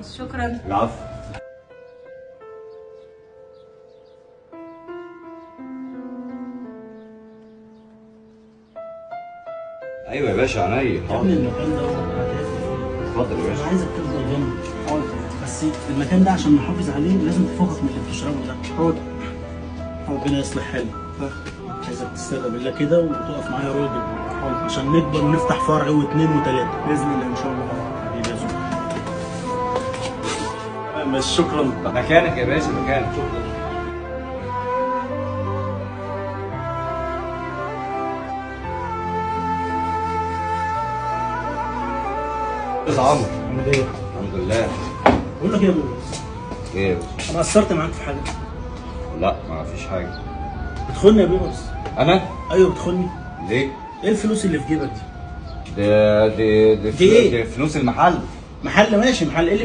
باشمهندس، شكرا. العفو. ايوه يا باشا، عينيا. يا ابني المكان ده اتفضل يا انا باشا. عايزك تفضل جنبي. حاضر. بس المكان ده عشان نحافظ عليه لازم تفوقك من اللي بتشربه ده. حاضر. ربنا يصلح حالك. عايزك تستغل بالله كده وتقف معايا راجل. حاضر. عشان نكبر ونفتح فرع واثنين وثلاثه باذن الله ان شاء الله. حبيبي يا زوز. بس شكرا. مكانك يا باشا، مكانك. شكرا. ازيك يا عمرو؟ عامل ايه؟ الحمد لله. بقول لك ايه يا ابو؟ ايه يا باشا؟ انا قصرت معاك في حاجه. لا، ما فيش حاجه. بتخوني يا بيبرس؟ انا؟ ايوه بتخوني. ليه؟ ايه الفلوس اللي في جيبك دي؟ دي ايه؟ دي فلوس المحل. محل ماشي، محل ايه اللي